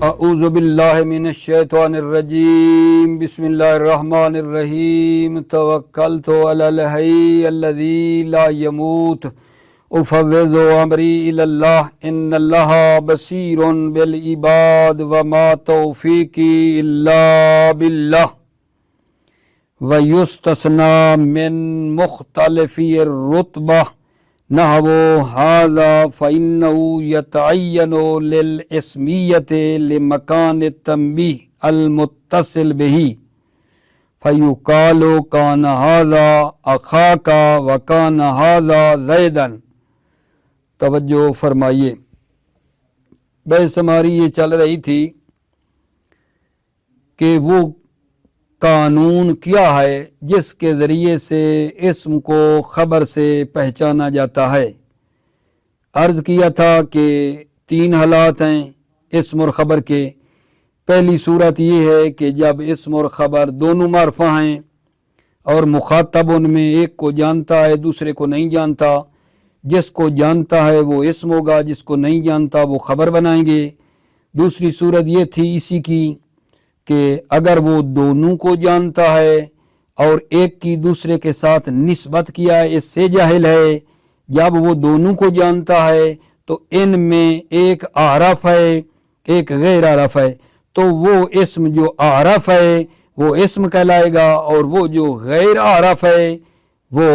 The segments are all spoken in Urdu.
اعوذ باللہ من الشیطان الرجیم بسم اللہ الرحمن الرحیم توکلت علی الحی الذی لا یموت افوض امری الی اللہ ان اللہ بصیر بالعباد وما توفیقی الا باللہ ویستثنی من مختلفی الرتبہ نحو ھذا فإنه يتعین للاسمیت لمکان التنبیہ المتصل به فیقال کان ھذا اخاک وکان ھذا زیدا۔ توجہ فرمائیے، بحث ہماری یہ چل رہی تھی کہ وہ قانون کیا ہے جس کے ذریعے سے اسم کو خبر سے پہچانا جاتا ہے۔ عرض کیا تھا کہ 3 حالات ہیں اسم اور خبر کے۔ پہلی صورت یہ ہے کہ جب اسم اور خبر دونوں معرفہ ہیں اور مخاطب ان میں ایک کو جانتا ہے دوسرے کو نہیں جانتا، جس کو جانتا ہے وہ اسم ہوگا، جس کو نہیں جانتا وہ خبر بنائیں گے۔ دوسری صورت یہ تھی اسی کی کہ اگر وہ دونوں کو جانتا ہے اور ایک کی دوسرے کے ساتھ نسبت کیا ہے، اس سے جاہل ہے، جب وہ دونوں کو جانتا ہے تو ان میں ایک عارف ہے ایک غیر عارف ہے، تو وہ اسم جو عارف ہے وہ اسم کہلائے گا اور وہ جو غیر عارف ہے وہ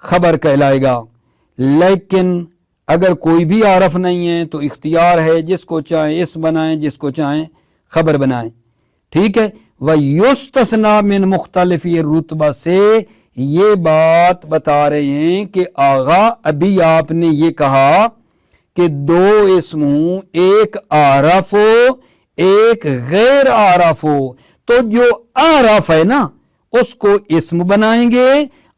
خبر کہلائے گا۔ لیکن اگر کوئی بھی عارف نہیں ہے تو اختیار ہے، جس کو چاہیں اسم بنائیں جس کو چاہیں خبر بنائیں، ٹھیک ہے۔ وَيُسْتَثْنَى مِن مُخْتَلِفِ الرُّتْبَہ سے یہ بات بتا رہے ہیں کہ آغا ابھی آپ نے یہ کہا کہ 2 اسم ہوں، ایک عارف ہو ایک غیر عارف ہو، تو جو عارف ہے نا اس کو اسم بنائیں گے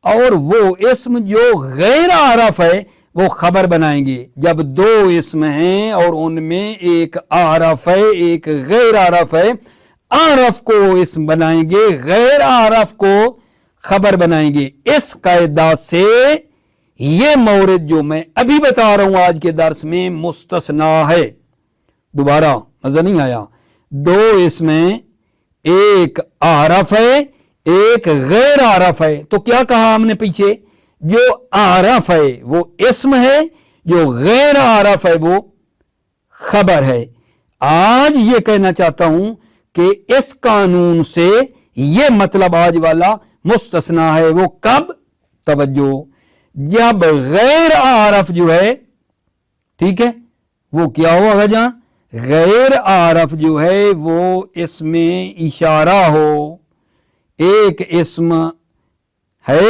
اور وہ اسم جو غیر عارف ہے وہ خبر بنائیں گے۔ جب 2 اسم ہیں اور ان میں ایک عارف ہے ایک غیر عارف ہے، عارف کو اسم بنائیں گے غیر عارف کو خبر بنائیں گے۔ اس قاعدہ سے یہ مورد جو میں ابھی بتا رہا ہوں آج کے درس میں مستثنی ہے۔ دوبارہ نظر نہیں آیا؟ 2 اسم ہیں، ایک عارف ہے ایک غیر عارف ہے، تو کیا کہا ہم نے پیچھے؟ جو عارف ہے وہ اسم ہے، جو غیر عارف ہے وہ خبر ہے۔ آج یہ کہنا چاہتا ہوں کہ اس قانون سے یہ مطلب آج والا مستثنی ہے۔ وہ کب؟ توجہ، جب غیر عارف جو ہے، ٹھیک ہے، وہ کیا ہوگا جان؟ غیر عارف جو ہے وہ اسم اشارہ ہو، ایک اسم ہے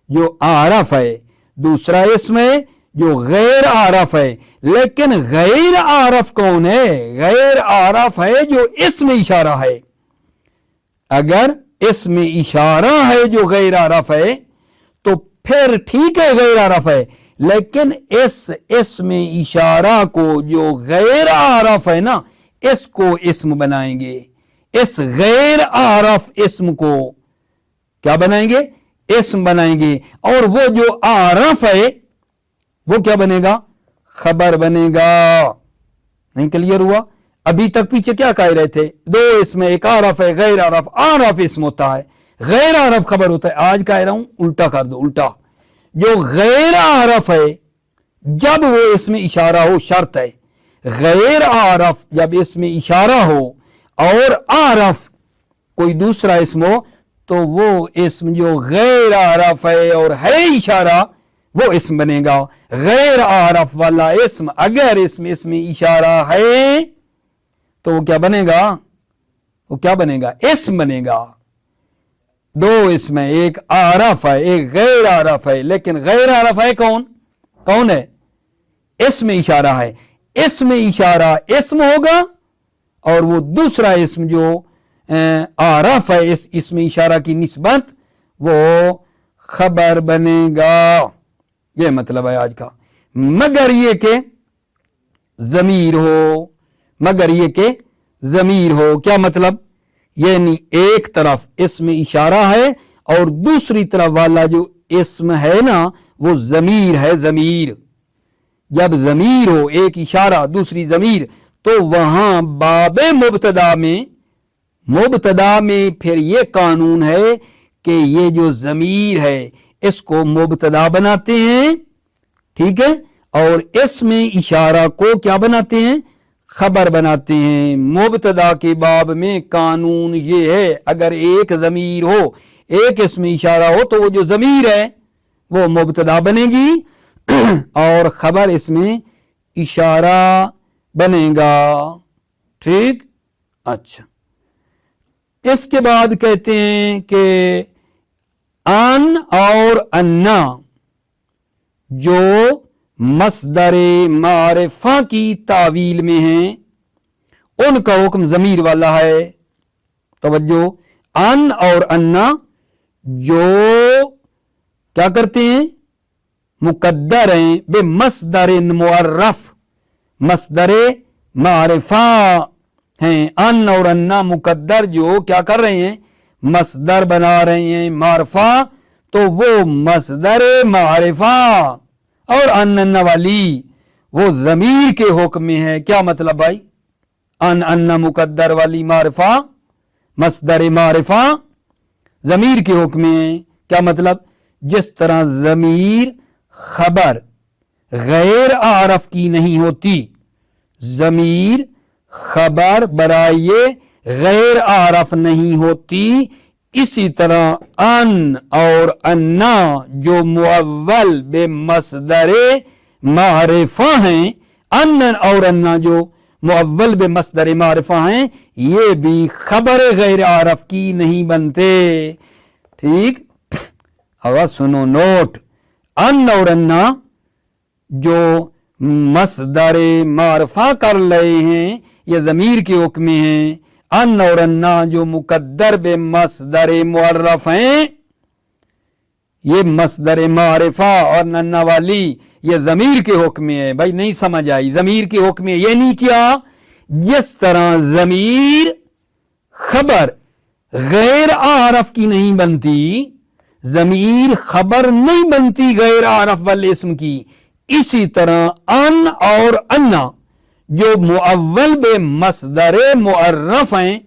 جو عارف ہے، دوسرا اسم ہے جو غیر عارف ہے۔ لیکن غیر عارف کون ہے؟ غیر عارف ہے جو اسم اشارہ ہے۔ اگر اسم اشارہ ہے جو غیر عارف ہے تو پھر ٹھیک ہے غیر عارف ہے، لیکن اس اسم اشارہ کو جو غیر عارف ہے نا اس کو اسم بنائیں گے، اس غیر عارف اسم کو کیا بنائیں گے؟ اسم بنائیں گے، اور وہ جو عارف ہے وہ کیا بنے گا؟ خبر بنے گا۔ نہیں کلیئر ہوا؟ ابھی تک پیچھے کیا کہہ رہے تھے؟ 2 اسم، ایک عارف ہے غیر عارف، عارف اسم ہوتا ہے غیر عارف خبر ہوتا ہے۔ آج کہہ رہا ہوں الٹا کر دو، الٹا۔ جو غیر عارف ہے جب وہ اسم اشارہ ہو، شرط ہے غیر عارف جب اسم اشارہ ہو اور عارف کوئی دوسرا اسم ہو تو وہ اسم جو غیر عارف ہے اور ہے اشارہ وہ اسم بنے گا۔ غیر عارف والا اسم اگر اسم اشارہ ہے تو وہ کیا بنے گا؟ وہ کیا بنے گا؟ اسم بنے گا۔ 2 اسم ہے، ایک عارف ہے ایک غیر عارف ہے، لیکن غیر عارف ہے کون ہے؟ اسم اشارہ ہے۔ اسم اشارہ اسم ہوگا اور وہ دوسرا اسم جو عارف ہے اس اسم اشارہ کی نسبت وہ خبر بنے گا۔ یہ مطلب ہے آج کا، مگر یہ کہ ضمیر ہو، مگر یہ کہ ضمیر ہو۔ کیا مطلب؟ یعنی ایک طرف اسم اشارہ ہے اور دوسری طرف والا جو اسم ہے نا وہ ضمیر ہے، ضمیر۔ جب ضمیر ہو، ایک اشارہ دوسری ضمیر، تو وہاں باب مبتدا میں پھر یہ قانون ہے کہ یہ جو ضمیر ہے اس کو مبتدا بناتے ہیں، ٹھیک ہے، اور اس میں اشارہ کو کیا بناتے ہیں؟ خبر بناتے ہیں۔ مبتدا کے باب میں قانون یہ ہے، اگر ایک ضمیر ہو، ایک اس میں اشارہ ہو تو وہ جو ضمیر ہے وہ مبتدا بنے گی اور خبر اس میں اشارہ بنے گا، ٹھیک۔ اچھا، اس کے بعد کہتے ہیں کہ ان اور انا جو مصدر معرفہ کی تعویل میں ہیں ان کا حکم ضمیر والا ہے۔ توجہ، ان اور انا جو کیا کرتے ہیں؟ مقدر ہیں بے مصدر معرف، مصدر معرفہ ہیں۔ ان اور انا مقدر جو کیا کر رہے ہیں؟ مصدر بنا رہے ہیں معرفہ، تو وہ مصدر معرفہ اور ان والی وہ ضمیر کے حکم میں ہے۔ کیا مطلب بھائی؟ ان مقدر والی معرفہ مصدر معرفہ ضمیر کے حکم میں ہے۔ کیا مطلب؟ جس طرح ضمیر خبر غیر عارف کی نہیں ہوتی، ضمیر خبر برائے غیر عارف نہیں ہوتی، اسی طرح ان اور انا جو معول بے مصدر معرفہ ہیں، ان اور انا جو معول بے مصدر معرفہ ہیں، یہ بھی خبر غیر عارف کی نہیں بنتے، ٹھیک۔ اب سنو نوٹ، ان اور انا جو مصدر معرفہ کر لئے ہیں یہ ضمیر کے حکم میں ہیں، ان اور انا جو مقدر بے مصدر معرف ہیں یہ مصدر معرفہ اور ننا والی یہ ضمیر کے حکم میں ہے۔ بھائی نہیں سمجھ آئی؟ ضمیر کے حکم میں یہ نہیں کیا، جس طرح ضمیر خبر غیر عارف کی نہیں بنتی، ضمیر خبر نہیں بنتی غیر عارف والے اسم کی، اسی طرح ان اور انا جو معول بے مصدر معرف ہیں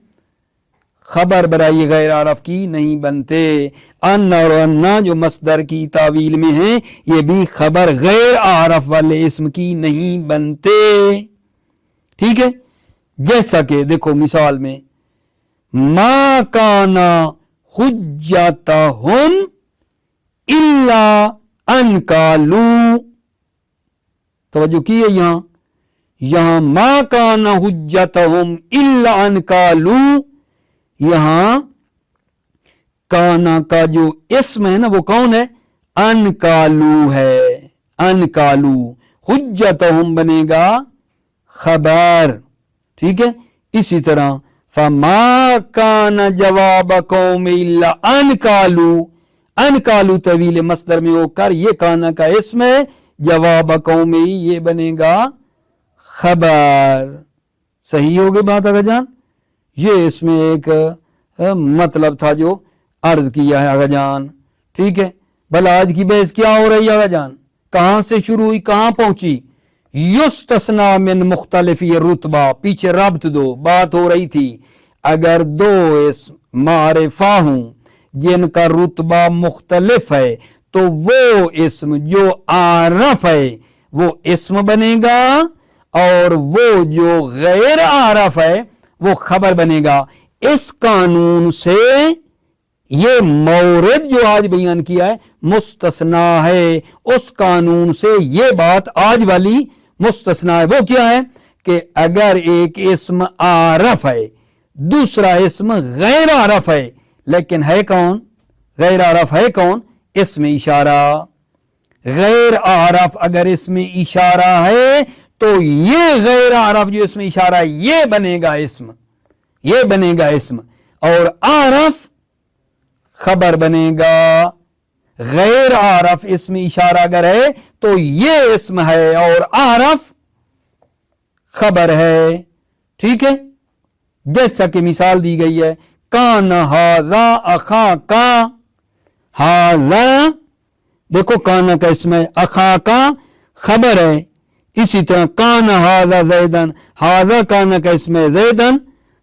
خبر برائے غیر عارف کی نہیں بنتے۔ ان اور انا جو مصدر کی تعویل میں ہیں یہ بھی خبر غیر عارف والے اسم کی نہیں بنتے، ٹھیک ہے۔ جیسا کہ دیکھو مثال میں ما کانا حجتہم الا ان قالوا، توجہ کی ہے یہاں ما کانا حجتہم الا ان قالوا، یہاں کانا کا جو اسم ہے نا وہ کون ہے؟ ان قالوا ہے، ان قالوا، حجتہم بنے گا خبر، ٹھیک ہے۔ اسی طرح فما کان جواب قوم الا ان قالوا، ان قالوا طویل مصدر میں ہو کر یہ کانا کا اسم ہے، جواب قوم یہ بنے گا خبر۔ صحیح ہوگی بات آگا جان؟ یہ اس میں ایک مطلب تھا جو عرض کیا ہے آگا جان، ٹھیک ہے۔ بھلا آج کی بحث کیا ہو رہی ہے آگا جان؟ کہاں سے شروع ہوئی کہاں پہنچی؟ یستثنا من مختلف، یہ رتبہ پیچھے ربط دو، بات ہو رہی تھی اگر دو اسم معرفہ ہوں جن کا رتبہ مختلف ہے تو وہ اسم جو عارف ہے وہ اسم بنے گا اور وہ جو غیر عارف ہے وہ خبر بنے گا۔ اس قانون سے یہ مورد جو آج بیان کیا ہے مستثنا ہے، اس قانون سے یہ بات آج والی مستثنا ہے۔ وہ کیا ہے کہ اگر ایک اسم عارف ہے دوسرا اسم غیر عارف ہے، لیکن ہے کون؟ غیر عارف ہے کون؟ اسم اشارہ۔ غیر عارف اگر اسم اشارہ ہے تو یہ غیر عارف جو اسم اشارہ ہے یہ بنے گا اسم، یہ بنے گا اسم، اور عارف خبر بنے گا۔ غیر عارف اسم اشارہ اگر ہے تو یہ اسم ہے اور عارف خبر ہے، ٹھیک ہے۔ جیسا کہ مثال دی گئی ہے کان ھذا اخاکا، ھذا دیکھو کانا کا اسم ہے، اخاکا خبر ہے، اسی طرح کان ہاذا زیدن، ہاذا کان کا اسم زیدن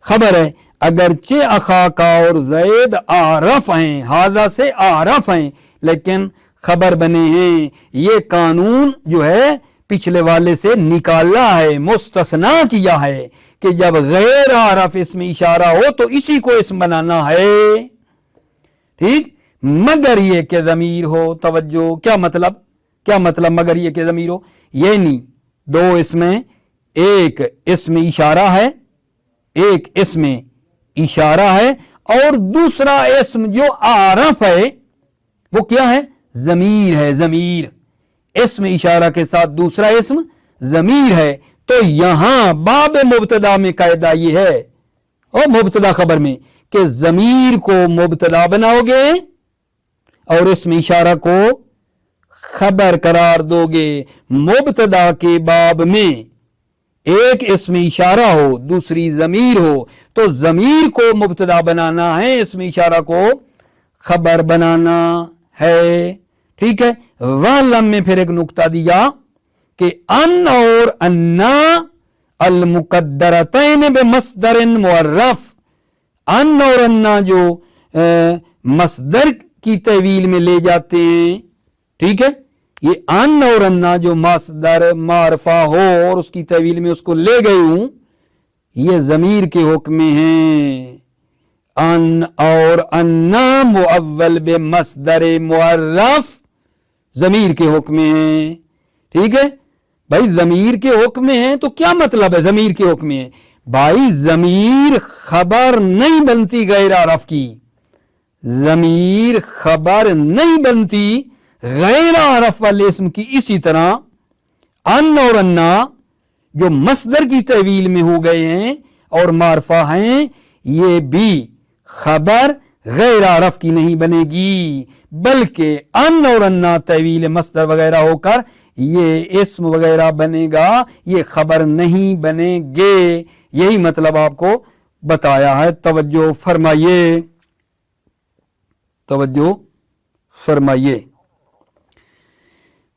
خبر ہے، اگرچہ اخاکا اور زید عارف ہیں، ہاذا سے عارف ہیں لیکن خبر بنے ہیں۔ یہ قانون جو ہے پچھلے والے سے نکالا ہے، مستثنا کیا ہے کہ جب غیر عارف اسم اشارہ ہو تو اسی کو اسم بنانا ہے، ٹھیک، مگر یہ کہ ضمیر ہو۔ توجہ، کیا مطلب مگر یہ کہ ضمیر ہو؟ یعنی دو اسمیں، ایک اسم اشارہ ہے، ایک اسم اشارہ ہے، اور دوسرا اسم جو عارف ہے وہ کیا ہے؟ ضمیر ہے، ضمیر، اسم اشارہ کے ساتھ دوسرا اسم ضمیر ہے۔ تو یہاں باب مبتدا میں قاعدہ یہ ہے، اور مبتدا خبر میں، کہ ضمیر کو مبتدا بناؤ گے اور اسم اشارہ کو خبر قرار دو گے۔ مبتدا کے باب میں ایک اسم اشارہ ہو، دوسری ضمیر ہو، تو ضمیر کو مبتدا بنانا ہے، اسم اشارہ کو خبر بنانا ہے، ٹھیک ہے۔ وَعْلَمْ میں پھر ایک نقطہ دیا کہ ان اور انا المقدرتین بمصدر معرف، ان اور انا جو مصدر کی تحویل میں لے جاتے ہیں، ٹھیک ہے، یہ ان اور انا جو مصدر معرفہ ہو اور اس کی تحویل میں اس کو لے گئے ہوں، یہ ضمیر کے حکم میں ہیں۔ ان اور انا مؤول بمصدر معرف ضمیر کے حکم میں ہیں، ٹھیک ہے بھائی، ضمیر کے حکم میں ہیں تو کیا مطلب ہے ضمیر کے حکم میں ہیں؟ بھائی ضمیر خبر نہیں بنتی غیر عارف کی، ضمیر خبر نہیں بنتی غیر عارف والے اسم کی، اسی طرح ان اور انا جو مصدر کی تحویل میں ہو گئے ہیں اور معرفہ ہیں، یہ بھی خبر غیر عارف کی نہیں بنے گی، بلکہ ان اور انا تحویل مصدر وغیرہ ہو کر یہ اسم وغیرہ بنے گا، یہ خبر نہیں بنے گے۔ یہی مطلب آپ کو بتایا ہے، توجہ فرمائیے، توجہ فرمائیے۔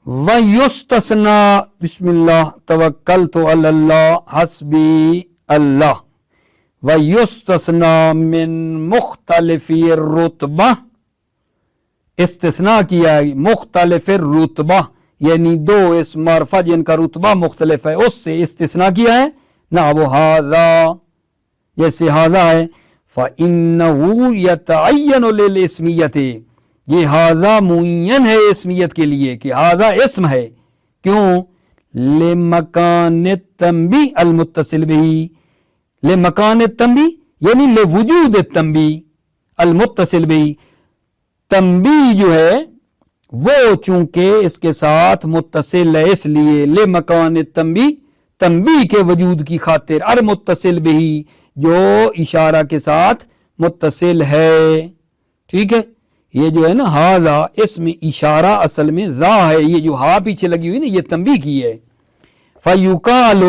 وَيُسْتَثْنَى بسم اللہ توکلت علی اللہ حسبی اللہ وَيُسْتَثْنَى من مختلف الرتبہ، استثناء کیا ہے مختلف الرتبہ، یعنی دو اسم معرفہ جن کا رتبہ مختلف ہے اس سے استثناء کیا ہے، نہ وہ ہذا، جیسے ہذا ہے فَإِنَّهُ يَتَعَيَّنُ لِلْإِسْمِيَّةِ، یہ ہذا معین ہے اسمیت کے لیے کہ ہذا اسم ہے، کیوں؟ لِمَكَانِ التَّنبِیہ المتصل بِهِ، لِمَكَانِ التَّنبِیہ یعنی لِوُجُودِ التَّنبِیہ المتصل بِهِ، تنبیہ جو ہے وہ چونکہ اس کے ساتھ متصل ہے، اس لیے لِمَكَانِ التَّنبِیہ، تنبیہ کے وجود کی خاطر، المتصل بِهِ جو اشارہ کے ساتھ متصل ہے، ٹھیک ہے۔ یہ جو ہے نا ہاذا اسم اشارہ اصل میں ذا ہے، یہ جو ہا پیچھے لگی ہوئی نا یہ تنبیہ کی ہے۔ فَيُقَالُ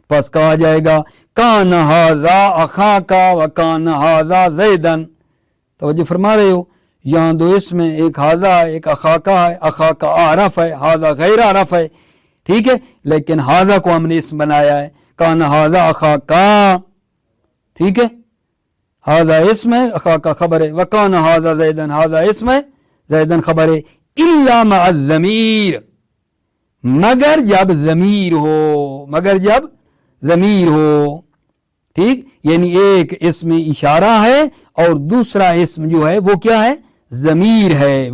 پس کہا جائے گا کان ہاذا اخاکا وکان ہاذا زیدن، توجہ فرما رہے ہو، یہاں دو اسم ہیں، ایک ہاذا ہے ایک اخاکا ہے، اخاکا عارف ہے، ہاذا غیر عارف ہے، ٹھیک ہے، لیکن ہاذا کو ہم نے اسم بنایا ہے، کان ہاذا اخاکا، ٹھیک ہے، ہاذا اسم ہے اخاکا خبر ہے، وکان ہاذا زیدن، ہاذا اسم ہے زیدن خبر ہے، الا مع الضمیر، مگر جب ضمیر ہو، مگر جب ضمیر ہو، ٹھیک، یعنی ایک اسم اشارہ ہے اور دوسرا اسم جو ہے وہ کیا ہے؟ ضمیر ہے،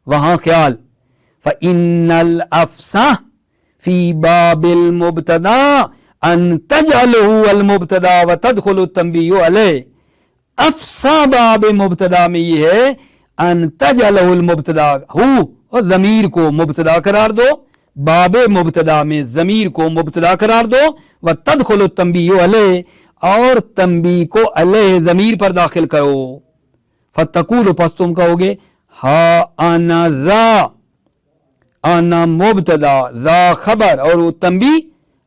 وہاں خیال۔ فَإِنَّ الْأَفْصَحَ فِي بَابِ الْمُبْتَدَى أَن تَجْعَلَهُ الْمُبْتَدَى وَتَدْخُلُ التَّنبِیہُ عَلَیہ، افصح باب مبتدا میں یہ ہے ان تجعلہ المبتدا، ہو اور ضمیر کو مبتدا قرار دو، باب مبتدا میں ضمیر کو مبتدا قرار دو، وتدخل التنبیہ علیہ اور تنبیہ کو علیہ ضمیر پر داخل کرو، فتقول پس تم کہو گے ہا انا ذا، انا مبتدا ذا خبر اور وہ تنبیہ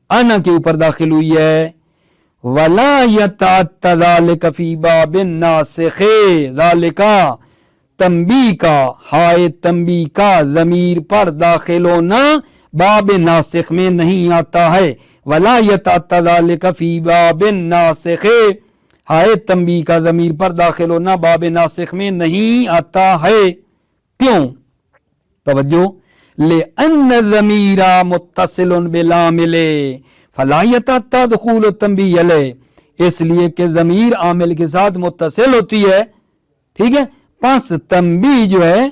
انا کے اوپر داخل ہوئی ہے۔ وَلَا يَتَعَتَّ ذَلِكَ فِي بَابِ النَّاسِخِ، ذَلِكَ تنبیہ کا، ہائے تنبیہ کا ضمیر پر داخل ہونا باب ناسخ میں نہیں آتا ہے، ولا یتأتی ذلک فی باب ناسخ، ہائے تنبیہ کا ضمیر پر داخل ہونا باب ناسخ میں نہیں آتا ہے۔ کیوں؟ توجہ، لأن الضمیر متصل بالعامل فلا یتأتی دخول التنبیہ علیہ، اس لیے کہ ضمیر عامل کے ساتھ متصل ہوتی ہے، ٹھیک ہے، پس تنبیہ جو ہے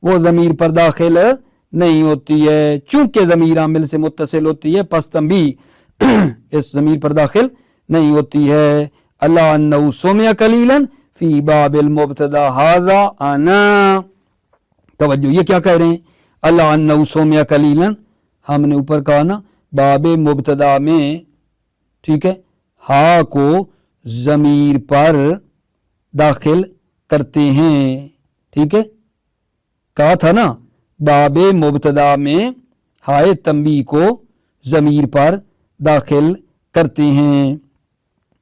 وہ ضمیر پر داخل نہیں ہوتی ہے، چونکہ ضمیر عامل سے متصل ہوتی ہے پس تنبیہ اس ضمیر پر داخل نہیں ہوتی ہے۔ اللہ انہ سمع قلیلا فی باب المبتدا ھذا انا، توجہ یہ کیا کہہ رہے ہیں؟ اللہ انہ سمع قلیلا، ہم نے اوپر کہا نا باب مبتدا میں، ٹھیک ہے، ہا کو ضمیر پر داخل کرتے ہیں، ٹھیک ہے، کہا تھا نا باب مبتدا میں ہائے تنبیہ کو ضمیر پر داخل کرتے ہیں۔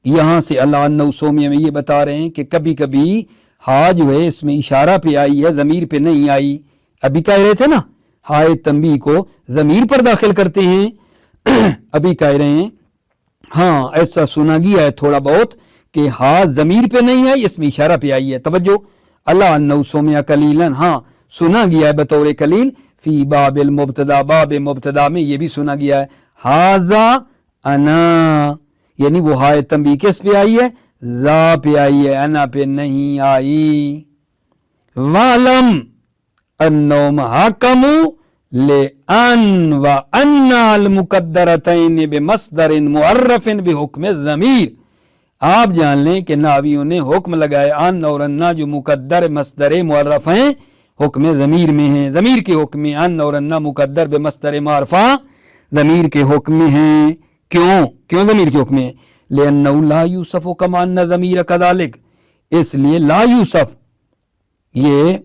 یہاں سے اللہ عنہ سومیہ میں یہ بتا رہے ہیں کہ کبھی کبھی ہا جو ہے اس میں اشارہ پہ آئی ہے، ضمیر پہ نہیں آئی۔ ابھی کہہ رہے تھے نا ہائے تنبیہ کو ضمیر پر داخل کرتے ہیں، ابھی کہہ رہے ہیں ہاں ایسا سنا گیا ہے تھوڑا بہت کہ ہا ضمیر پہ نہیں آئی، اس میں اشارہ پہ آئی ہے۔ توجہ، اللہ عنہ سمع قلیلا، ہاں سنا گیا ہے بطور قلیل، فی باب المبتدا، باب مبتدا میں یہ بھی سنا گیا ہے، ھذا انا، یعنی وہ ہائے تنبیہ کس پہ آئی ہے؟ ذا پہ آئی ہے، انا پہ نہیں آئی۔ وَعْلَمْ أَنَّهُمْ حَكَمُوا لِأَنْ وَأَنَّ الْمُقَدَّرَتَيْنِ بِمَصْدَرٍ مُعَرَّفٍ بِحُکْمِ الضمیر، آپ جان لیں کہ نحویوں نے حکم لگائے ان اور انا جو مقدر مصدر معرف ہیں حکم ضمیر میں ہیں، ضمیر کے حکم میں ان اور انا مقدر بمصدر معرفہ ضمیر کے حکم میں ہیں۔ کیوں ضمیر کے حکم میں؟ لأنه لا یوصف کما ان ضمیر کذالک، اس لیے لا یوصف یہ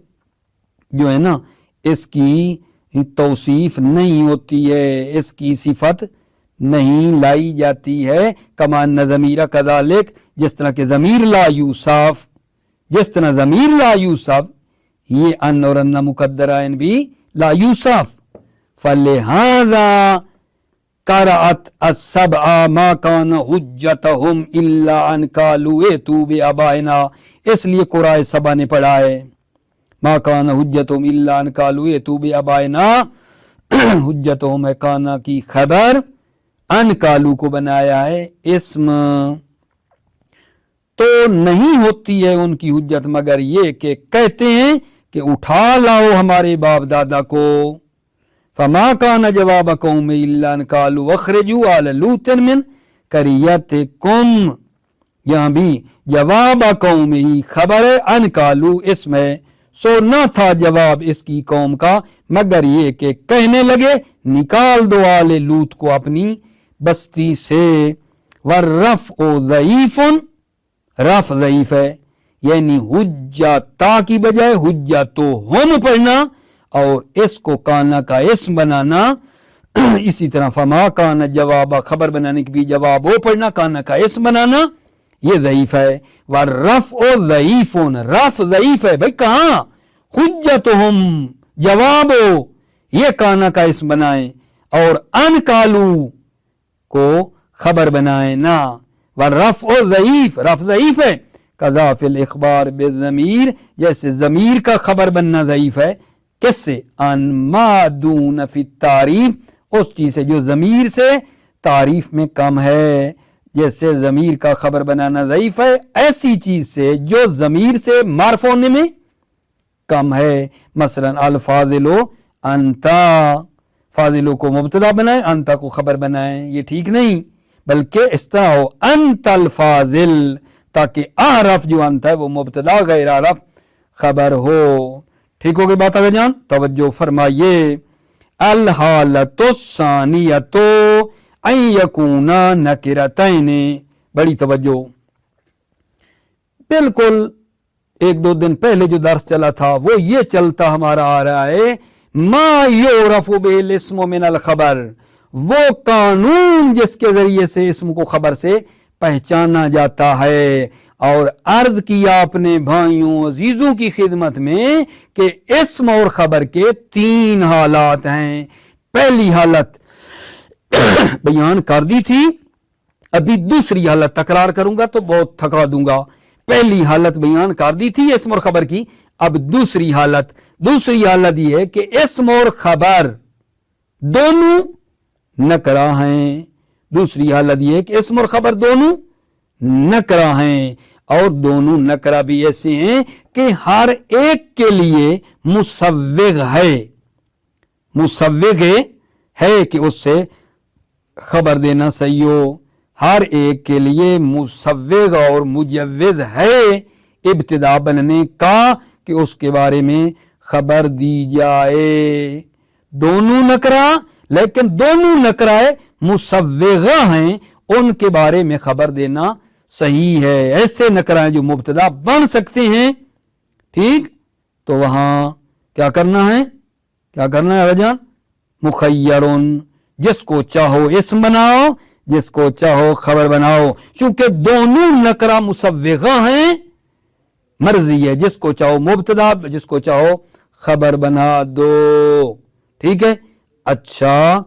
جو ہے نا اس کی توصیف نہیں ہوتی ہے، اس کی صفت نہیں لائی جاتی ہے، کما ان ضمیر کذالک، جس طرح کہ ضمیر لا یوصف، جس طرح ضمیر لا یوصف یہ ان اور ان مقدرائن بھی لا یوصف۔ فلہذا قرأت السبع ما کان حجتہم الا ان قالوا ائتوا بآبائنا، اس لیے قرآن سبع نے پڑھا ہے ما کان حجتہم الا ان قالوا ائتوا بآبائنا، حجتہم ہے کانا کی خبر، ان کالو کو بنایا ہے اسم، تو نہیں ہوتی ہے ان کی حجت مگر یہ کہ کہتے ہیں کہ اٹھا لاؤ ہمارے باپ دادا کو۔ فما کان جواب قوم الا ان قالوا اخرجوا آل لوط من قریتکم، یہاں بھی جواب قوم ہی خبر ہے، ان قالوا اسم ہے، سو نہ تھا جواب اس کی قوم کا مگر یہ کہ کہنے لگے نکال دو آل لوط کو اپنی بستی سے۔ والرفع ضعیف، رف ضعیف ہے، یعنی حجتا کی بجائے حجتہم پڑھنا اور اس کو کانا کا اسم بنانا، اسی طرح فما کانا جواب خبر بنانے کی بھی جواب وہ پڑھنا، کانا کا اسم بنانا، یہ ضعیف ہے۔ والرفع ضعیف، رف ضعیف ہے، بھئی کہاں حجتہم جواب یہ کانا کا اسم بنائیں اور ان کالو کو خبر بنائیں نہ، والرفع ضعیف، رف ضعیف ہے، کذا فی الاخبار بالضمیر، جیسے ضمیر کا خبر بننا ضعیف ہے، کس سے؟ ان ما دون فی التعریف، اس چیز سے جو ضمیر سے تعریف میں کم ہے، جیسے ضمیر کا خبر بنانا ضعیف ہے ایسی چیز سے جو ضمیر سے معرف ہونے میں کم ہے، مثلا الفاضل انتا، فاضلوں کو مبتدا بنائیں، انتا کو خبر بنائیں، یہ ٹھیک نہیں، بلکہ اس طرح ہو انت الفاضل، تاکہ اعرف جو انتا ہے وہ مبتدا غیر اعرف خبر ہو۔ ٹھیک ہو گئی بات آگے جان؟ توجہ فرمائیے، الحالۃ الثانیۃ ان یکونا نکرتین، بڑی توجہ، بالکل ایک دو دن پہلے جو درس چلا تھا وہ یہ چلتا ہمارا آ رہا ہے، ما یعرف بہ الاسم من الخبر، وہ قانون جس کے ذریعے سے اسم کو خبر سے پہچانا جاتا ہے، اور عرض کیا اپنے بھائیوں عزیزوں کی خدمت میں کہ اسم اور خبر کے تین حالات ہیں، پہلی حالت بیان کر دی تھی، ابھی دوسری حالت تکرار کروں گا تو بہت تھکا دوں گا. پہلی حالت بیان کر دی تھی اسم اور خبر کی. اب دوسری حالت یہ ہے کہ اسم اور خبر دونوں نکرہ ہیں. دوسری حالت یہ ہے کہ اسم اور خبر دونوں نکرہ ہیں، اور دونوں نکرہ بھی ایسے ہیں کہ ہر ایک کے لیے مسوغ ہے. مسوغ ہے کہ اس سے خبر دینا صحیح ہو. ہر ایک کے لیے مسوغ اور مجوز ہے ابتدا بننے کا کہ اس کے بارے میں خبر دی جائے. دونوں نکرہ، لیکن دونوں نکرہ مسوغہ ہیں، ان کے بارے میں خبر دینا صحیح ہے. ایسے نکرہ ہیں جو مبتدا بن سکتے ہیں. ٹھیک، تو وہاں کیا کرنا ہے جان؟ مخیرن، جس کو چاہو اسم بناؤ، جس کو چاہو خبر بناؤ. چونکہ دونوں نکرہ مسوغہ ہیں، مرضی ہے، جس کو چاہو مبتدا، جس کو چاہو خبر بنا دو. ٹھیک ہے. اچھا،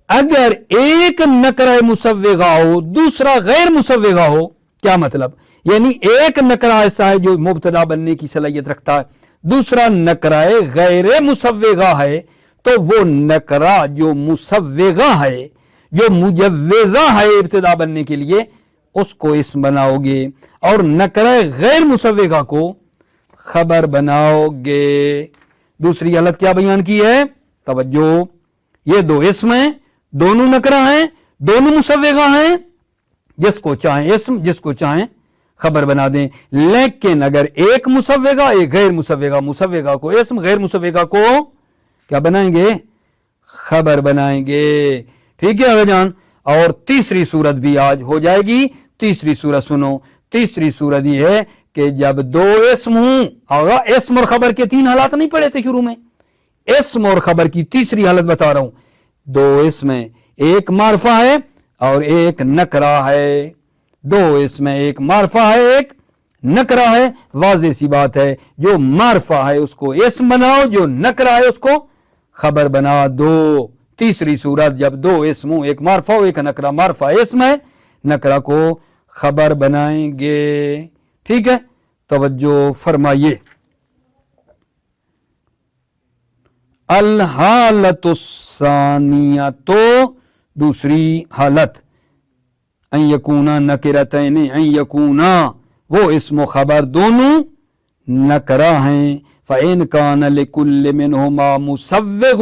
اگر ایک نکرہ مسوغہ ہو دوسرا غیر مسوغہ ہو، کیا مطلب؟ یعنی ایک نکرہ ایسا ہے جو مبتدا بننے کی صلاحیت رکھتا ہے، دوسرا نکرہ غیر مسوغہ ہے، تو وہ نکرہ جو مسوغہ ہے، جو مجوزہ ہے ابتدا بننے کے لیے، اس کو اسم بناؤ گے، اور نکرہ غیر مسوغہ کو خبر بناؤ گے. دوسری حالت کیا بیان کی ہے؟ توجہ، یہ دو اسم ہیں، دونوں نکرہ ہیں، دونوں مسوغہ ہیں، جس کو چاہیں اسم، جس کو چاہیں خبر بنا دیں. لیکن اگر ایک مسوغہ ایک غیر مسوغہ، مسوغہ کو اسم، غیر مسوغہ کو کیا بنائیں گے؟ خبر بنائیں گے. ٹھیک ہے جان. اور تیسری صورت بھی آج ہو جائے گی. تیسری صورت سنو. تیسری صورت یہ ہے کہ جب دو اسم ہوں، آگا اسم اور خبر کے تین حالات نہیں پڑھے تھے شروع میں، اسم اور خبر کی تیسری حالت بتا رہا ہوں. دو اسم ہیں، ایک معرفہ ہے اور ایک نکرہ ہے. دو اسم ہیں، ایک معرفہ ہے ایک نکرہ ہے. واضح سی بات ہے، جو معرفہ ہے اس کو اسم بناؤ، جو نکرہ ہے اس کو خبر بنا دو. تیسری صورت جب دو اسم ہوں، ایک معرفہ ہو ایک نکرہ، معرفہ اسم ہے، نکرہ کو خبر بنائیں گے. ٹھیک ہے، توجہ فرمائیے. الحالت الثانیہ، تو دوسری حالت، ان یکونا نکرتین، ان یکونا وہ اسم و خبر دونوں نکرہ ہیں. فَإِنْ كَانَ لِكُلِّ مِنْهُمَا مُسَوِّغٌ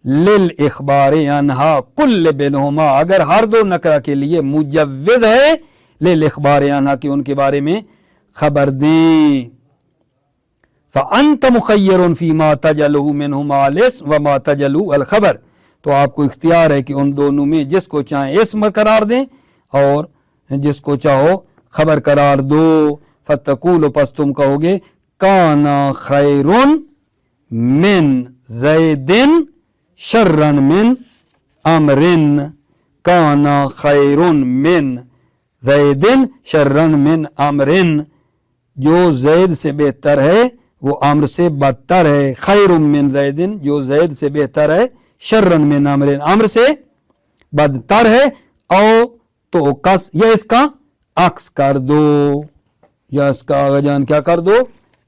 لِلْإِخْبَارِ عَنْهَا كُلِّ بِنْهُمَا، اگر ہر دو نکرہ کے لیے مجوز ہے لِلْإِخْبَارِ عَنْهَا کہ ان کے بارے میں خبر دیں. فَأَنْتَ مُخَيَّرٌ فِي مَا تَجَلُهُ مِنْهُمَا الْاسْمُ وَمَا تَجَلُهُ الْخَبَرُ، تو آپ کو اختیار ہے کہ ان دونوں میں جس کو چاہیں اسم قرار دیں اور جس کو چاہو خبر قرار دو. فَتَقُولُ، پس تم کہو گے، کَانَ خَيْرٌ مِّن زَيْدٍ شَرًّا مِّن عَمْرٍ. کَانَ خَيْرٌ مِّن زَيْدٍ شَرًّا مِّن عَمْرٍ، جو زید سے بہتر ہے وہ عمر سے بدتر ہے. خیر من زید، جو زید سے بہتر ہے، شر من عمر، عمر سے بدتر ہے. او تو کس، یا اس کا عکس کر دو، یا اس کا آغا جان کیا کر دو؟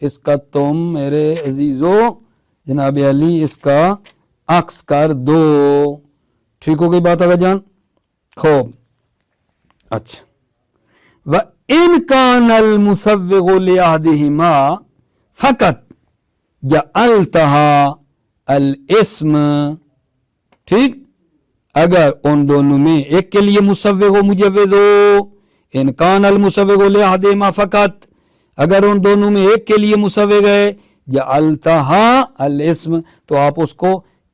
اس کا تم میرے عزیزو جناب علی اس کا عکس کر دو. ٹھیک ہو گئی بات آغا جان؟ خوب. اچھا، وَإِنْ كَانَ الْمُسَوِّغُ لِأَحْدِهِمَا فقط جعلتها الاسم. ٹھیک، اگر ان دونوں میں ایک کے لیے مسوغ و مجوز ہو، ان کان المسوغ لأحدهما فقط، اگر ان دونوں میں ایک کے لیے مسوغ ہے، جعلتها الاسم، تو آپ اس کو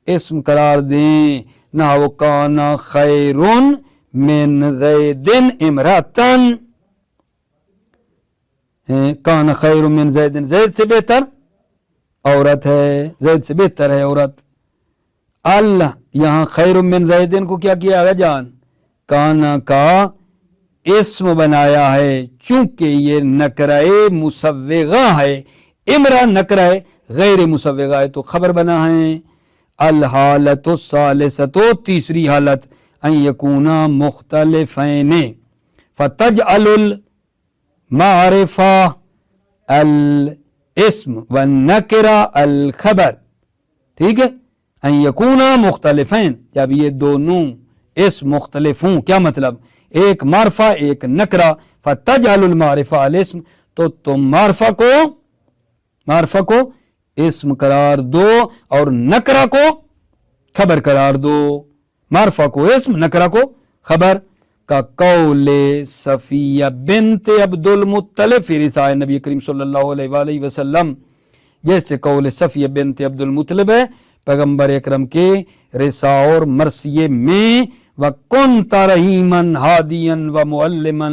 اسم قرار دیں. نحو کان خیر من زید امرأةً، کان خیر من زید، زید سے بہتر عورت ہے، زید سے بہتر ہے عورت. اللہ یہاں خیر من زیدن کو کیا کیا ہے جان؟ کانا کا اسم بنایا ہے، چونکہ یہ نکرہ مسوغہ ہے. امرا نکرہ غیر مسوغہ ہے تو خبر بنا ہے. الحالت الثالثۃ تیسری حالت ان یکونا مختلفین فتجعل المعرفہ الاسم والنکرہ الخبر. ٹھیک ہے، ان یکونا مختلفین، جب یہ دونوں اسم مختلف ہوں، کیا مطلب؟ ایک معرفہ ایک نکرہ. فتجعل المعرفہ الاسم، تو تم معرفہ کو اسم قرار دو اور نکرہ کو خبر قرار دو. معرفہ کو اسم، نکرہ کو خبر. کا قول صفیہ بنت عبد المطلب فی رثاء نبی کریم صلی اللہ علیہ وآلہ وسلم، جیسے قول صفیہ بنت عبد المطلب ہے پیغمبر اکرم کے رثاء اور مرثیے میں. وَكُنْتَ رَحِيمًا هَادِيًا وَمُعَلِّمًا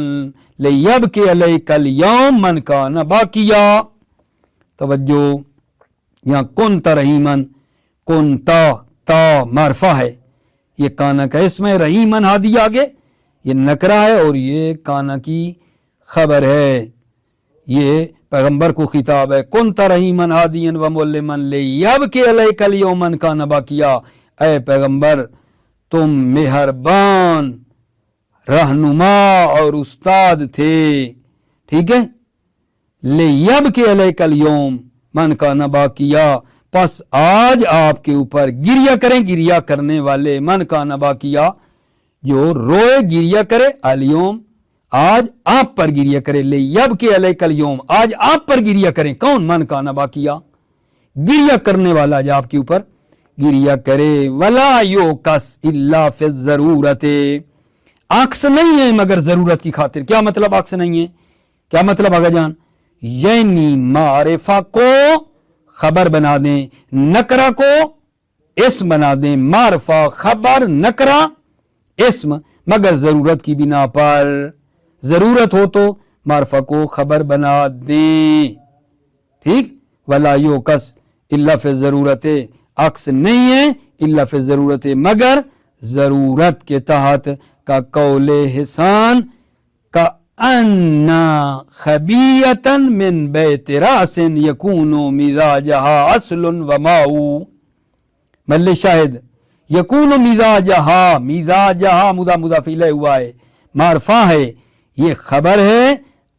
لِيَبْكِيَ عَلَيْكَ الْيَوْمَ مَنْ كَانَ بَاكِيًا. توجہ، یہاں کنت رحیمن، کنتا تا معرفہ ہے، یہ کانا کا اسم ہے. رحیمن ہادی آگے یہ نکرہ ہے اور یہ کانا کی خبر ہے، یہ پیغمبر کو خطاب ہے. کنت رحیمن ہادین و معلمن لیبکی علیک اليوم من کان باکیا، اے پیغمبر تم مہربان رہنما اور استاد تھے. ٹھیک ہے، لیبکی علیک اليوم من کان باکیا، پس آج آپ کے اوپر گریہ کریں، گریہ کرنے والے، من کان باکیا جو روئے گریہ کرے، اليوم آج آپ پر گریہ کرے. لیبکی علیک اليوم آج آپ پر گریہ کریں. کون؟ من کان باکیا، گریہ کرنے والا آج آپ کے اوپر گریہ کرے. ولا یوکس الا فی الضرورت، عکس نہیں ہے مگر ضرورت کی خاطر. کیا مطلب عکس نہیں ہے؟ کیا مطلب آگا جان؟ یعنی معرفہ کو خبر بنا دیں، نکرہ کو اسم بنا دیں. معرفہ خبر، نکرہ اسم، مگر ضرورت کی بنا پر. ضرورت ہو تو معرفہ کو خبر بنا دیں. ٹھیک، ولا یوکس الا فی ضرورت، عکس نہیں ہے الا فی ضرورت مگر ضرورت کے تحت. کا قول حسان کا انا خبیتا من بیت راس یکون مزاجہا اصل و ماؤ. مل شاہد یکون مزاجہا، مزاجہا مضاف الیہ ہوا ہے، معرفہ ہے، یہ خبر ہے.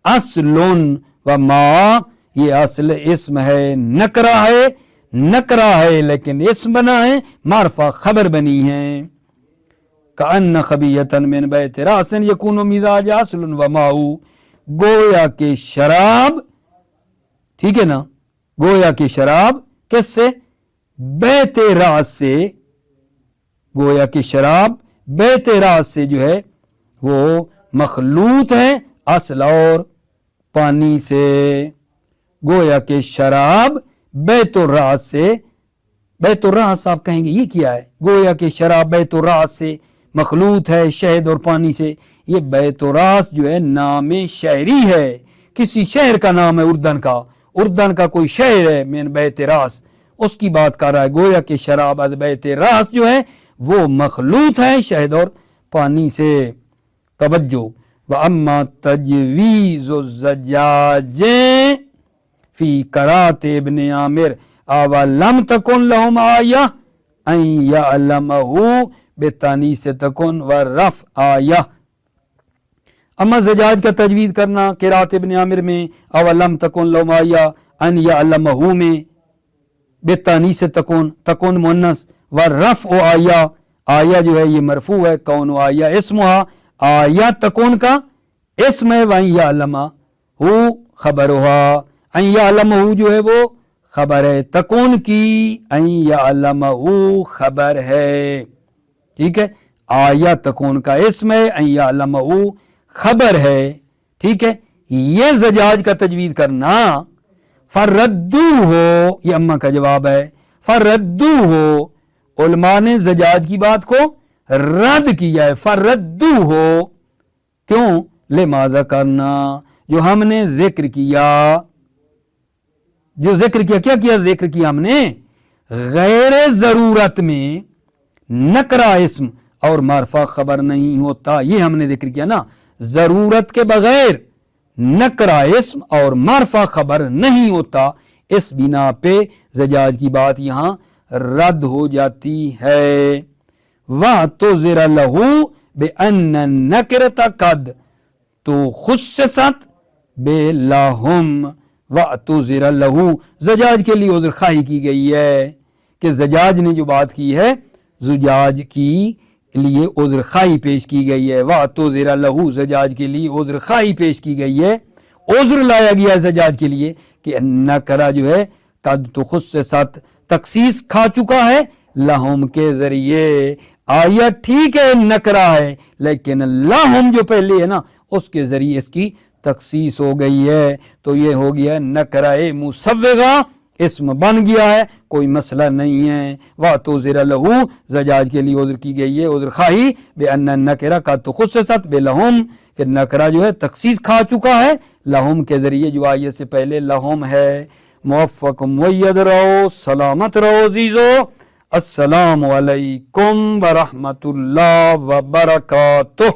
اصل و ما، یہ اصل اسم ہے، نکرہ ہے، نکرہ ہے لیکن اسم بنا ہے، معرفہ خبر بنی ہے. کأن خبیتا من بیت راس یکون مزاج اصل و ماؤ، گویا کہ شراب، ٹھیک ہے نا، گویا کہ شراب کس سے؟ بیت راس سے. گویا کہ شراب بیت راس سے جو ہے وہ مخلوط ہے اصل اور پانی سے. گویا کہ شراب بیت الراس سے، بیت الراس آپ کہیں گے یہ کیا ہے؟ گویا کہ شراب بیت الراس سے مخلوط ہے شہد اور پانی سے. یہ بیت الراس جو ہے نام شہری ہے، کسی شہر کا نام ہے، اردن کا کوئی شہر ہے من بیت راس، اس کی بات کر رہا ہے. گویا کہ شراب از بیت راس جو ہے وہ مخلوط ہے شہد اور پانی سے. توجہ، وَأَمَّا تَجْوِيزُ الزَّجَّاجِ فِي قَرَاتِ ابن عامر أَوَلَمْ تَكُنْ لَهُمْ آیَةٌ أَنْ يَعْلَمَهُ بِالتَّأْنِیثِ تَكُنْ وَالرَّفْعِ آیَةٌ. اما زجاج کا تجوید کرنا قرات ابن عامر میں اولم تکن لهم آیہ، ان یعلمہ میں بالتانیث تکن مؤنث، والرفع آیہ، آیہ جو ہے یہ مرفوع ہے، کون آیہ اسمہا، آیہ تکون کا اسم ہے، وَأَن یعلمہ خبرہا، ان یعلمہ جو ہے وہ خبر ہے، تکون کی ان یعلمہ خبر ہے. ٹھیک ہے، آیہ تکون کا اسم ہے، ان یعلمہ خبر ہے. ٹھیک ہے، یہ زجاج کا تجوید کرنا. فردو ہو، یہ اما کا جواب ہے، فردو ہو، علماء نے زجاج کی بات کو رد کیا ہے. فردو ہو، کیوں؟ لماذا کرنا، جو ہم نے ذکر کیا، کیا ذکر کیا ہم نے؟ غیر ضرورت میں نکرہ اسم اور معرفہ خبر نہیں ہوتا، یہ ہم نے ذکر کیا نا. ضرورت کے بغیر نکرہ اسم اور معرفہ خبر نہیں ہوتا، اس بنا پہ زجاج کی بات یہاں رد ہو جاتی ہے۔ وَاعْتُذِرَ لَهُ بِأَنَّ النَّكِرَةَ قَدْ خُصِّصَتْ بِلَهُمْ۔ وَاعْتُذِرَ لَهُ زجاج کے لیے عذر خواہی کی گئی ہے کہ زجاج نے جو بات کی ہے زجاج کی لیے عذر خواہی پیش کی گئی ہے۔ وَاعْتُذِرَ لَهُ زجاج کے لیے عذر خواہی پیش کی گئی ہے، عذر لایا گیا ہے زجاج کے لیے کہ نکرہ جو ہے قد خصصت تخصیص کھا چکا ہے لہم کے ذریعے۔ آیا ٹھیک ہے نکرہ ہے لیکن لہم جو پہلے ہے نا اس کے ذریعے اس کی تخصیص ہو گئی ہے، تو یہ ہو گیا نکرہ مسوغہ، اسم بن گیا ہے، کوئی مسئلہ نہیں ہے۔ وَاعْتُذِرَ لَهُ زجاج کے لیے عذر کی گئی ہے، عذر خواہی بِأَنَّ النَّكِرَةَ قَدْ خُصِّصَتْ بِلَهُمْ کہ نکرہ جو ہے تخصیص کھا چکا ہے لہم کے ذریعے جو آئیے سے پہلے لہم ہے۔ موفق معید رہو، سلامت رہو عزیزو، السلام علیکم ورحمۃ اللہ وبرکاتہ۔